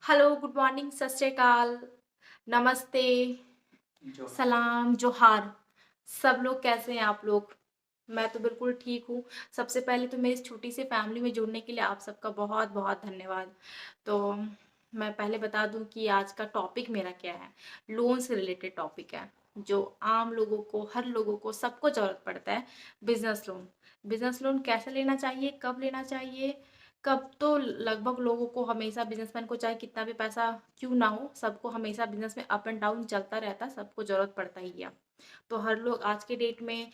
Hello, good morning, सत श्री अकाल, नमस्ते, जोहार। सलाम, जोहार। सब लोग कैसे हैं आप लोग? मैं तो बिल्कुल ठीक हूँ। सबसे पहले तो मेरी इस छोटी सी फैमिली में जुड़ने के लिए आप सबका बहुत-बहुत धन्यवाद। तो मैं पहले बता दूँ कि आज का टॉपिक मेरा क्या है। लोन से रिलेटेड टॉपिक है, जो आम लोगों को, हर लोगों को, सबको ज़रूरत पड़ता है, बिज़नेस लोन। बिज़नेस लोन कैसे लेना चाहिए, कब लेना चाहिए, कब तो लगभग लोगों को हमेशा बिजनेसमैन को चाहे कितना भी पैसा क्यों ना हो, सबको हमेशा बिजनेस में अप एंड डाउन चलता रहता है, सबको ज़रूरत पड़ता ही है। तो हर लोग आज के डेट में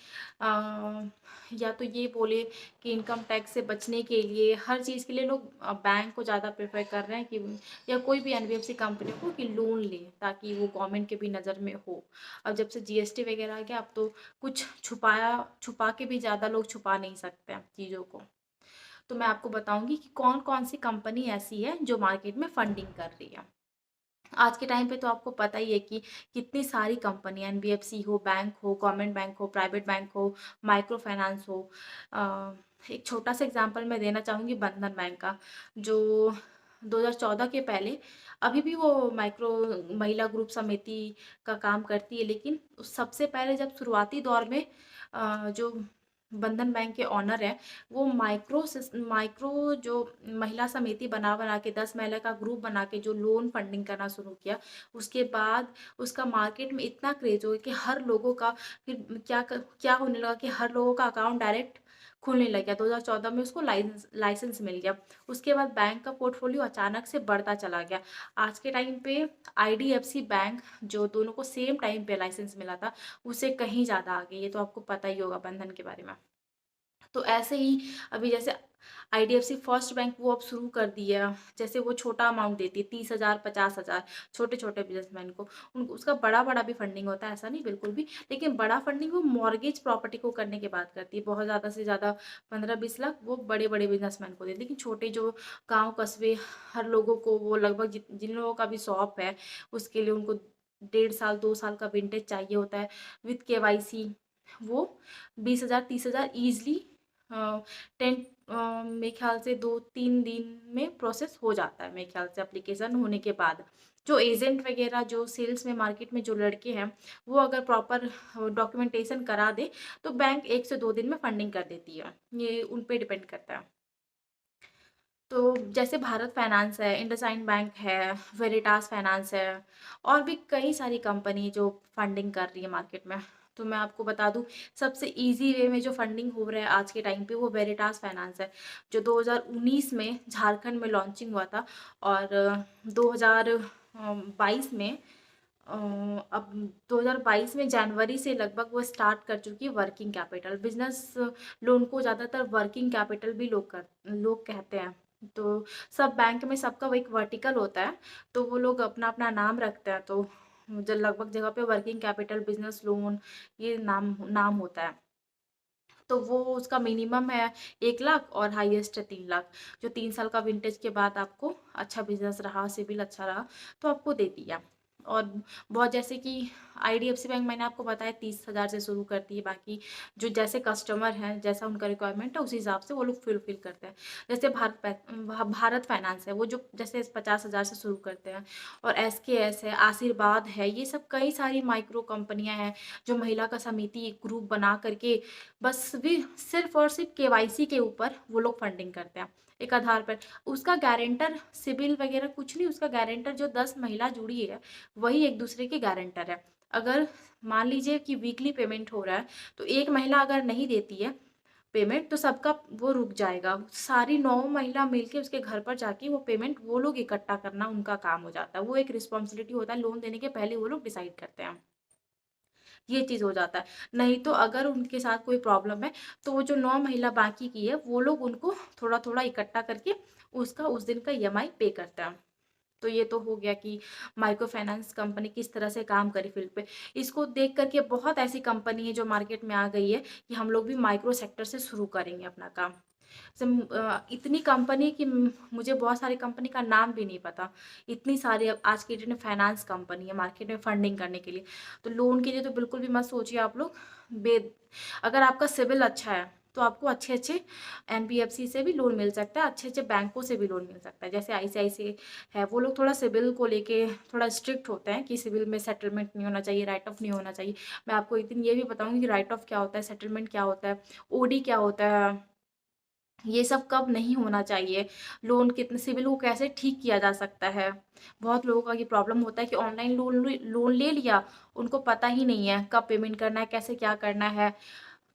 या तो ये बोले कि इनकम टैक्स से बचने के लिए हर चीज़ के लिए लोग बैंक को ज़्यादा प्रेफर कर रहे हैं कि या कोई भी एनबीएफसी कंपनी को कि लोन ले ताकि वो गवर्नमेंट के भी नज़र में हो। अब जब से जीएसटी वगैरह आ गया, अब तो कुछ छुपा के भी ज़्यादा लोग छुपा नहीं सकते हैं चीज़ों को। तो मैं आपको बताऊंगी कि कौन कौन सी कंपनी ऐसी है जो मार्केट में फंडिंग कर रही है। आज के टाइम पे तो आपको पता ही है कि कितनी सारी कंपनियां, एनबीएफसी हो, बैंक हो, गवर्नमेंट बैंक हो, प्राइवेट बैंक हो, माइक्रो फाइनेंस हो। अ, एक छोटा सा एग्जांपल मैं देना चाहूँगी बंधन बैंक का, जो 2014 के पहले अभी भी वो माइक्रो महिला ग्रुप समिति का काम करती है, लेकिन सबसे पहले जब शुरुआती दौर में जो बंधन बैंक के ऑनर है, वो माइक्रो जो महिला समिति बना बना के 10 महिला का ग्रुप बना के जो लोन फंडिंग करना शुरू किया। उसके बाद उसका मार्केट में इतना क्रेज हो गया कि हर लोगों का फिर क्या होने लगा कि हर लोगों का अकाउंट डायरेक्ट खुलने लग गया। 2014 में उसको लाइसेंस मिल गया। उसके बाद बैंक का पोर्टफोलियो अचानक से बढ़ता चला गया। आज के टाइम पे आईडीएफसी बैंक, जो दोनों को सेम टाइम पे लाइसेंस मिला था, उससे कहीं ज़्यादा आगे। ये तो आपको पता ही होगा बंधन के बारे में। तो ऐसे ही अभी जैसे आईडीएफसी फर्स्ट बैंक वो अब शुरू कर दिया। जैसे वो छोटा अमाउंट देती है, 30,000, 50,000, छोटे छोटे बिजनेसमैन को। उनको उसका बड़ा बड़ा भी फंडिंग होता है, ऐसा नहीं बिल्कुल भी, लेकिन बड़ा फंडिंग वो मॉर्गेज प्रॉपर्टी को करने के बाद करती है। बहुत ज़्यादा से ज़्यादा 15-20 लाख वो बड़े बड़े बिजनेसमैन को देती है, लेकिन छोटे जो गाँव कस्बे, हर लोगों को, वो लगभग जिन लोगों का भी शॉप है, उसके लिए उनको 1.5 साल 2 साल का विंटेज चाहिए होता है विथ केवाईसी। वो 20,000 30,000 ईजिली 10 मेरे ख्याल से 2-3 दिन में प्रोसेस हो जाता है, मेरे ख्याल से एप्लीकेशन होने के बाद। जो एजेंट वगैरह, जो सेल्स में मार्केट में जो लड़के हैं, वो अगर प्रॉपर डॉक्यूमेंटेशन करा दे तो बैंक 1 से 2 दिन में फंडिंग कर देती है। ये उन पे डिपेंड करता है। तो जैसे भारत फाइनेंस है, इंडसइंड बैंक है, वेरिटास फाइनेंस है, और भी कई सारी कंपनी जो फंडिंग कर रही है मार्केट में। तो मैं आपको बता दूं, सबसे इजी वे में जो फंडिंग हो रहा है आज के टाइम पे, वो वेरिटास फाइनेंस है, जो 2019 में झारखंड में लॉन्चिंग हुआ था। और 2022 में अब 2022 में जनवरी से लगभग वो स्टार्ट कर चुकी है वर्किंग कैपिटल बिजनेस लोन को। ज़्यादातर वर्किंग कैपिटल भी लोग कहते हैं। तो सब बैंक में सबका वो एक वर्टिकल होता है, तो वो लोग अपना अपना नाम रखते हैं। तो जो लगभग जगह पे वर्किंग कैपिटल बिजनेस लोन, ये नाम नाम होता है। तो वो उसका मिनिमम है 1 लाख और हाईएस्ट है 3 लाख, जो 3 साल का विंटेज के बाद आपको अच्छा बिजनेस रहा, सिविल अच्छा रहा, तो आपको दे दिया। और बहुत जैसे कि आईडीएफसी बैंक मैंने आपको बताया 30,000 से शुरू करती है। बाकी जो जैसे कस्टमर हैं, जैसा उनका रिक्वायरमेंट है, उस हिसाब से वो लोग फुलफिल करते हैं। जैसे भारत फाइनेंस है, वो जो जैसे 50,000 से शुरू करते हैं। और एसकेएस है, आशीर्वाद है, ये सब कई सारी माइक्रो कंपनियां हैं जो महिला का समिति ग्रुप बना करके बस भी सिर्फ और सिर्फ केवाईसी के ऊपर वो लोग फंडिंग करते हैं, एक आधार पर। उसका गारंटर सिबिल वगैरह कुछ नहीं, उसका गारंटर जो 10 महिला जुड़ी है, वही एक दूसरे के गारंटर है। अगर मान लीजिए कि वीकली पेमेंट हो रहा है, तो एक महिला अगर नहीं देती है पेमेंट, तो सबका वो रुक जाएगा। सारी 9 महिला मिलके उसके घर पर जाके वो पेमेंट वो लोग इकट्ठा करना उनका काम हो जाता है। वो एक रिस्पॉन्सिबिलिटी होता है, लोन देने के पहले वो लोग डिसाइड करते हैं। ये चीज़ हो जाता है। नहीं तो अगर उनके साथ कोई प्रॉब्लम है, तो वो जो 9 महिला बाकी की है, वो लोग उनको थोड़ा थोड़ा इकट्ठा करके उसका उस दिन का ईएमआई पे करते हैं। तो ये तो हो गया कि माइक्रो फाइनेंस कंपनी किस तरह से काम करी फील्ड पे। इसको देख करके बहुत ऐसी कंपनी है जो मार्केट में आ गई है कि हम लोग भी माइक्रो सेक्टर से शुरू करेंगे अपना काम। इतनी कंपनी कि मुझे बहुत सारी कंपनी का नाम भी नहीं पता। इतनी सारी अब आज के डेट में फाइनेंस कंपनी है मार्केट में फंडिंग करने के लिए। तो लोन के लिए तो बिल्कुल भी मत सोचिए आप लोग। बे अगर आपका सिविल अच्छा है, तो आपको अच्छे-अच्छे एनबीएफसी से भी लोन मिल सकता है, अच्छे-अच्छे बैंकों से भी लोन मिल सकता है। जैसे आईसीआईसीआई है, वो लोग थोड़ा सिबिल को लेके थोड़ा स्ट्रिक्ट होते हैं कि सिबिल में सेटलमेंट नहीं होना चाहिए, राइट ऑफ नहीं होना चाहिए। मैं आपको एक दिन ये भी बताऊँगी कि राइट ऑफ क्या होता है, सेटलमेंट क्या होता है, ओडी क्या होता है, ये सब कब नहीं होना चाहिए, लोन कितने, सिबिल को कैसे ठीक किया जा सकता है। बहुत लोगों का ये प्रॉब्लम होता है कि ऑनलाइन लोन ले लिया, उनको पता ही नहीं है कब पेमेंट करना है, कैसे क्या करना है,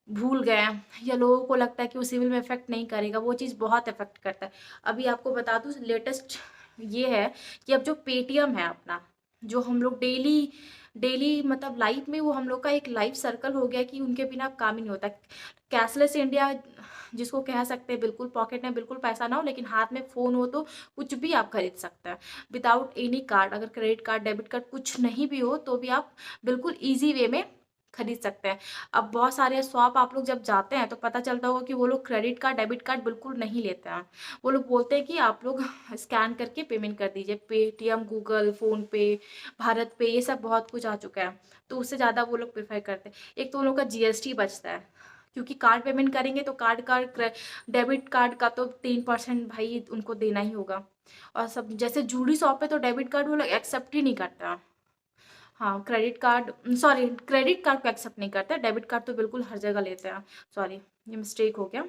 भूल गए हैं, या लोगों को लगता है कि वो सिविल में इफेक्ट नहीं करेगा, वो चीज़ बहुत इफेक्ट करता है। अभी आपको बता दूं लेटेस्ट ये है कि अब जो पेटीएम है अपना, जो हम लोग डेली डेली मतलब लाइफ में, वो हम लोग का एक लाइफ सर्कल हो गया कि उनके बिना काम ही नहीं होता। कैशलेस इंडिया जिसको कह सकते हैं, बिल्कुल पॉकेट में बिल्कुल पैसा ना हो लेकिन हाथ में फ़ोन हो तो कुछ भी आप खरीद सकते हैं विदाउट एनी कार्ड। अगर क्रेडिट कार्ड, डेबिट कार्ड कुछ नहीं भी हो तो भी आप बिल्कुल ईजी वे में खरीद सकते हैं। अब बहुत सारे शॉप आप लोग जब जाते हैं तो पता चलता होगा कि वो लोग क्रेडिट कार्ड, डेबिट कार्ड बिल्कुल नहीं लेते हैं। वो लोग बोलते हैं कि आप लोग स्कैन करके पेमेंट कर दीजिए। पेटीएम, गूगल, फ़ोन पे, भारत पे, ये सब बहुत कुछ आ चुका है, तो उससे ज़्यादा वो लोग प्रेफर करते हैं। एक तो उन लोग का जीएसटी बचता है, क्योंकि कार्ड पेमेंट करेंगे तो डेबिट कार्ड का तो 3% भाई उनको देना ही होगा। और सब जैसे जूडी शॉप पे तो डेबिट कार्ड वो लोग एक्सेप्ट ही नहीं करता। हाँ, credit card, sorry, credit card को एक्सेप्ट नहीं करता, डेबिट कार्ड तो बिल्कुल हर जगह लेते हैं। सॉरी, ये मिस्टेक हो गया।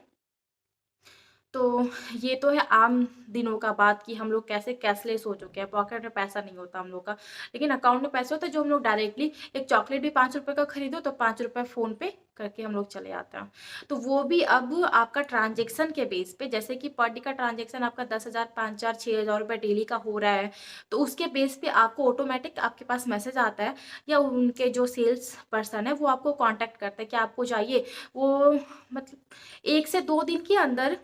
तो ये तो है आम दिनों का बात कि हम लोग कैसे कैशलेस हो चुके हैं, पॉकेट में पैसा नहीं होता हम लोग का, लेकिन अकाउंट में पैसे होता है, जो हम लोग डायरेक्टली एक चॉकलेट भी 5 रुपए का खरीदो तो 5 रुपए फ़ोन पे करके हम लोग चले आते हैं। तो वो भी अब आपका ट्रांजेक्शन के बेस पे, जैसे कि पर डे का ट्रांजेक्शन आपका 10,000, 5,000, 6,000 रुपये डेली का हो रहा है, तो उसके बेस पे आपको ऑटोमेटिक आपके पास मैसेज आता है, या उनके जो सेल्स पर्सन है वो आपको कॉन्टैक्ट करते हैं कि आपको चाहिए। वो मतलब 1 से 2 दिन के अंदर,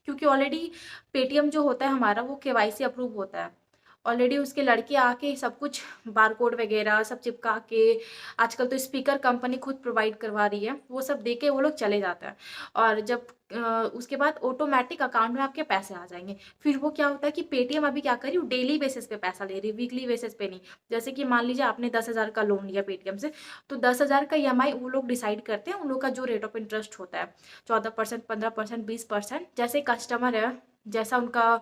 क्योंकि ऑलरेडी पेटीएम जो होता है हमारा वो केवाईसी अप्रूव होता है, ऑलरेडी उसके लड़के आके सब कुछ बारकोड वगैरह सब चिपका के, आजकल तो स्पीकर कंपनी खुद प्रोवाइड करवा रही है, वो सब दे के वो लोग चले जाते हैं। और जब उसके बाद ऑटोमेटिक अकाउंट में आपके पैसे आ जाएंगे। फिर वो क्या होता है कि पेटीएम अभी क्या करी, वो डेली बेसिस पे पैसा ले रही है, वीकली बेसिस पे नहीं। जैसे कि मान लीजिए आपने 10,000 का लोन लिया पेटीएम से, तो 10,000 का ईएमआई वो लोग डिसाइड करते हैं, उन लोग का जो रेट ऑफ इंटरेस्ट होता है 14%, 15%, 20%, जैसे कस्टमर है, जैसा उनका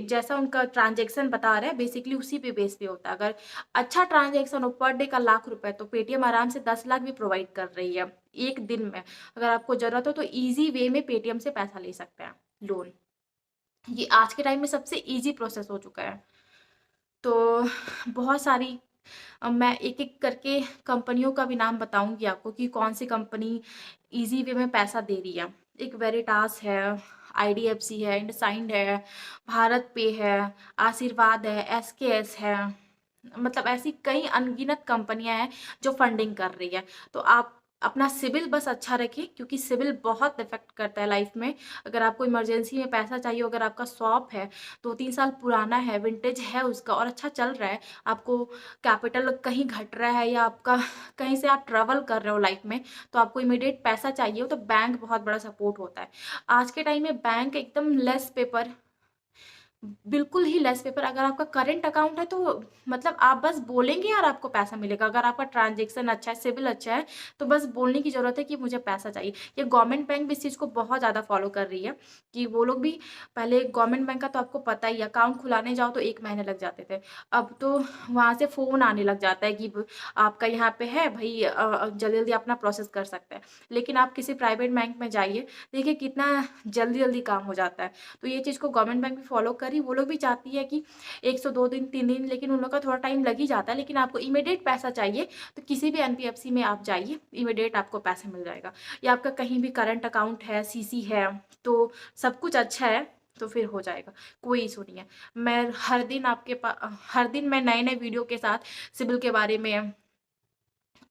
जैसा उनका ट्रांजेक्शन बता रहा है, बेसिकली उसी पे बेस पे होता है। अगर अच्छा ट्रांजेक्शन हो, पर डे का ₹1,00,000, तो पेटीएम आराम से 10 लाख भी प्रोवाइड कर रही है एक दिन में। अगर आपको जरूरत हो तो इजी वे में पेटीएम से पैसा ले सकते हैं लोन। ये आज के टाइम में सबसे इजी प्रोसेस हो चुका है। तो बहुत सारी, अब मैं एक एक करके कंपनियों का भी नाम बताऊंगी आपको कि कौन सी कंपनी इजी वे में पैसा दे रही है। एक वेरिटास है, आईडीएफसी है, इंडसइंड है, भारत पे है, आशीर्वाद है, एसकेएस है, मतलब ऐसी कई अनगिनत कंपनियां हैं जो फंडिंग कर रही है। तो आप अपना सिबिल बस अच्छा रखें, क्योंकि सिबिल बहुत इफेक्ट करता है लाइफ में। अगर आपको इमरजेंसी में पैसा चाहिए, अगर आपका शॉप है 2-3 साल पुराना है, विंटेज है उसका और अच्छा चल रहा है, आपको कैपिटल कहीं घट रहा है, या आपका कहीं से आप ट्रेवल कर रहे हो लाइफ में, तो आपको इमीडिएट पैसा चाहिए हो, तो बैंक बहुत बड़ा सपोर्ट होता है। आज के टाइम में बैंक एकदम लेस पेपर, बिल्कुल ही लेस पेपर। अगर आपका करंट अकाउंट है तो मतलब आप बस बोलेंगे और आपको पैसा मिलेगा। अगर आपका ट्रांजेक्शन अच्छा है, सिबिल अच्छा है, तो बस बोलने की ज़रूरत है कि मुझे पैसा चाहिए। ये गवर्नमेंट बैंक भी इस चीज़ को बहुत ज़्यादा फॉलो कर रही है कि वो लोग भी, पहले गवर्नमेंट बैंक का तो आपको पता ही, अकाउंट खुलाने जाओ तो 1 महीने लग जाते थे, अब तो वहाँ से फ़ोन आने लग जाता है कि आपका यहाँ पे है भाई, जल्दी जल्दी अपना प्रोसेस कर सकते हैं। लेकिन आप किसी प्राइवेट बैंक में जाइए, देखिए कितना जल्दी जल्दी काम हो जाता है। तो ये चीज़ को गवर्नमेंट बैंक भी फॉलो करी, वो लोग भी चाहती है कि 102 दिन, 3 दिन, लेकिन उन लोग का थोड़ा टाइम लग ही जाता है। लेकिन आपको इमीडिएट पैसा चाहिए तो किसी भी एनपीएफसी में आप जाइए, इमीडिएट आपको पैसा मिल जाएगा। या आपका कहीं भी करंट अकाउंट है, सीसी है, तो सब कुछ अच्छा है, तो फिर हो जाएगा, कोई इशू नहीं है। मैं हर दिन मैं नए नए वीडियो के साथ सिबिल के बारे में,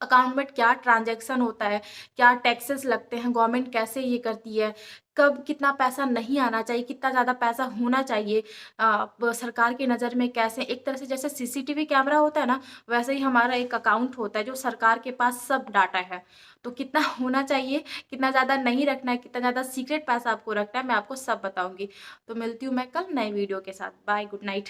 अकाउंट में क्या ट्रांजैक्शन होता है, क्या टैक्सेस लगते हैं, गवर्नमेंट कैसे ये करती है, कब कितना पैसा नहीं आना चाहिए, कितना ज़्यादा पैसा होना चाहिए, सरकार की नज़र में कैसे, एक तरह से जैसे सीसीटीवी कैमरा होता है ना, वैसे ही हमारा एक अकाउंट होता है जो सरकार के पास सब डाटा है। तो कितना होना चाहिए, कितना ज़्यादा नहीं रखना है, कितना ज़्यादा सीक्रेट पैसा आपको रखना है, मैं आपको सब बताऊंगी। तो मिलती हूँ मैं कल नए वीडियो के साथ। Bye, good night.